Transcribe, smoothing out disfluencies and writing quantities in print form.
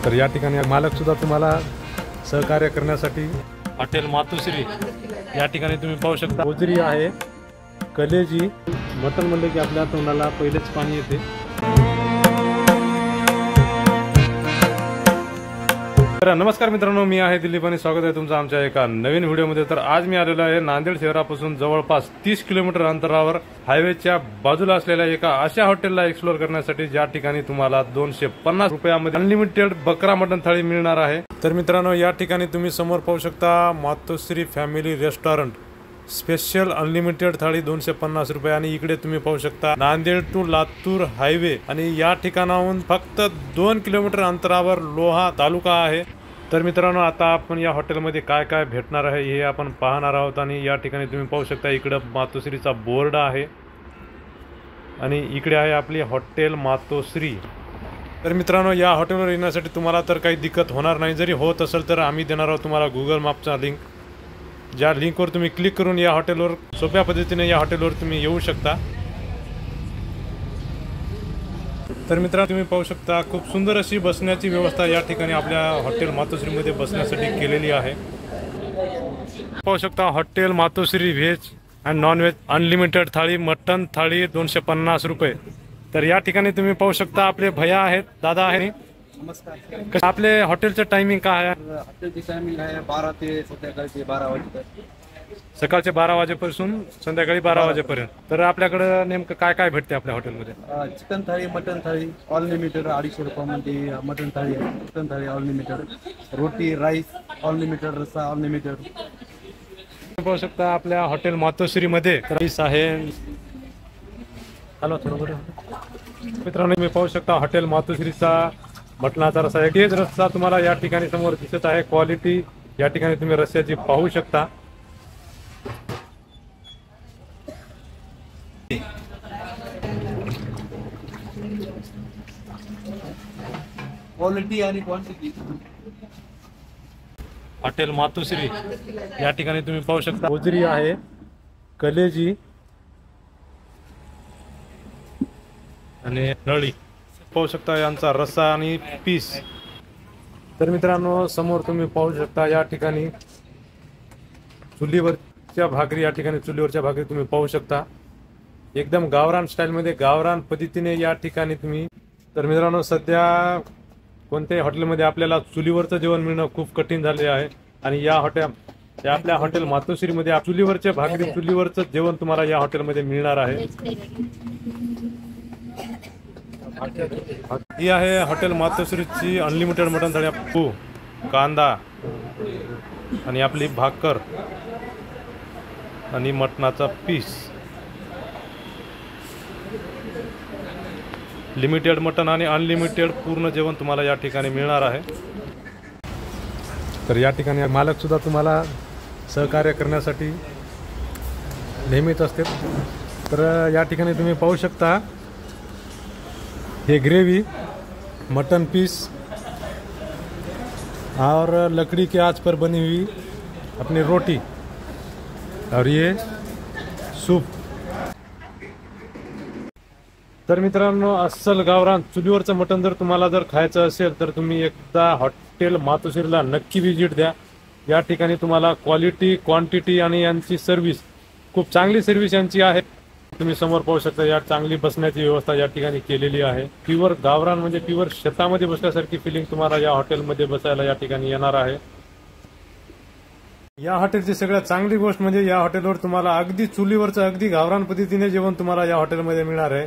तर या ठिकाणी मालक सुद्धा तुम्हाला सहकार्य करण्यासाठी हॉटेल मातोश्री या ठिकाणी तुम्ही पाहू शकता। गोजरी आहे, कलेजी, मटण म्हणलं की आपल्या तोंडाला पहिलेच पाणी येते। तर नमस्कार मित्रांनो, मी आहे दिलीप आणि स्वागत आहे तुमचं आमच्या एका नवीन व्हिडिओमध्ये। तर आज मी आलेलो आहे नांदेड शहरापासून जवळपास 30 किलोमीटर अंतरावर हायवेच्या बाजूला असलेल्या एका अशा हॉटेलला एक्सप्लोर करण्यासाठी, ज्या ठिकाणी तुम्हाला 250 रुपयामध्ये अनलिमिटेड बकरा मटण थाळी मिळणार आहे। तर मित्रांनो, या ठिकाणी तुम्ही समोर पाहू शकता मातोश्री फॅमिली रेस्टॉरंट स्पेशल अनलिमिटेड थाळी 250 रुपये। आणि इकडे तुम्ही पाहू शकता नांदेड टू लातूर हायवे आणि या ठिकाणाहून फक्त 2 किलोमीटर अंतरावर लोहा तालुका आहे। तर मित्रांनो, आता आपण या हॉटेलमध्ये काय काय भेटणार आहे हे आपण पाहणार आहोत। आणि या ठिकाणी तुम्ही पाहू शकता इकडे मातोश्रीचा बोर्ड आहे आणि इकडे आहे आपली हॉटेल मातोश्री। तर मित्रांनो, या हॉटेलवर येण्यासाठी तुम्हाला तर काही दिक्कत होणार नाही। जरी होत असेल तर आम्ही देणार आहोत तुम्हाला गुगल मॅपचा लिंक, ज्या लिंकवर तुम्ही क्लिक करून या हॉटेलवर सोप्या पद्धतीने या हॉटेलवर तुम्ही येऊ शकता। तर मित्रांनो, तुम्ही पाहू शकता खूप सुंदर अशी बसण्याची व्यवस्था या ठिकाणी आपल्या हॉटेल मातोश्रीमध्ये बसण्यासाठी केलेली आहे। पाहू शकता hotel Matoshri veg and non veg unlimited थाळी, मटन थाळी 250 रुपये। तर या ठिकाणी तुम्ही पाहू शकता आपले भैया आहेत, दादा आहे। नमस्कार। आपले हॉटेलचं टायमिंग काय आहे? हॉटेलची टायमिंग आहे 12 ते संध्याकाळचे 12 वाजेपर्यंत। सकाळचे 12 वाजेपासून संध्याकाळी 12 वाजेपर्यंत। तर आपल्याकडे नेमकं काय काय भेटते आपल्या हॉटेलमध्ये? चिकन थाळी, मटन थाळी अनलिमिटेड 250 रुपयामध्ये मटन थाळी आहे, चिकन थाळी अनलिमिटेड, रोटी राईस अनलिमिटेड, रस्सा अनलिमिटेड। पाहू शकता आपल्या हॉटेल मातोश्री मध्ये राईस आहे। हॅलो मित्रांनो, मी पाहू शकता हॉटेल मातोश्रीचा मटणाचा रस्सा आहे। तेच रस्सा तुम्हाला या ठिकाणी समोर दिसत आहे। क्वालिटी या ठिकाणी तुम्ही रस्स्याची पाहू शकता। क्वालिटी आणि क्वांटिटी। हॉटेल मातोश्री या ठिकाणी तुम्ही पाहू शकता गोजरी आहे, कलेजी आणि नळी पाहू शकता, यांचा रस्सा आणि पीस। तर मित्रांनो, समोर तुम्ही पाहू शकता या ठिकाणी चुलीवरच्या भाकरी, या ठिकाणी चुलीवरच्या भाकरी तुम्ही पाहू शकता एकदम गावरान स्टाईल मध्ये, गावरान पद्धतीने या ठिकाणी तुम्ही। तर मित्रांनो, सध्या कोणत्याही हॉटेलमध्ये आपल्याला चुलीवरचं जेवण मिळणं खूप कठीण झाले आहे आणि या आपल्या हॉटेल मातोश्रीमध्ये चुलीवरच्या भाकरी, चुलीवरचं जेवण तुम्हाला या हॉटेलमध्ये मिळणार आहे। ही आहे हॉटेल मातोश्रीची अनलिमिटेड मटण थाळी, कांदा आणि आपली भाकर आणि मटणाचा पीस। लिमिटेड मटण आणि अनलिमिटेड पूर्ण जेवण तुम्हाला या ठिकाणी मिळणार आहे। तर या ठिकाणी मालक सुद्धा तुम्हाला सहकार्य करण्यासाठी नेहमीच असते। तर या ठिकाणी तुम्ही पाहू शकता ये ग्रेवी, मटन पीस और लकड़ी के आंच पर बनी हुई अपनी रोटी और ये सूप। तर मित्रांनो, अस्सल गावरान चुलीवरचं मटण जर तुम्हाला खायचं असेल तर तुम्ही एकदा हॉटेल मातोश्रीला नक्की व्हिजिट द्या। या ठिकाणी तुम्हाला क्वालिटी, क्वांटिटी आणि यांची सर्व्हिस, खूप चांगली सर्व्हिस यांची आहे। तुम्ही समोर पाहू शकता या चांगली बसण्याची व्यवस्था या ठिकाणी केलेली आहे। प्युअर गावरान म्हणजे प्युअर शेतामध्ये बसल्यासारखी फिलिंग तुम्हाला या हॉटेलमध्ये बसायला या ठिकाणी येणार आहे। या हॉटेलची सगळ्यात चांगली गोष्ट म्हणजे या हॉटेलवर तुम्हाला अगदी चुलीवरचं, अगदी गावरान पद्धतीने जेवण तुम्हाला या हॉटेलमध्ये मिळणार आहे।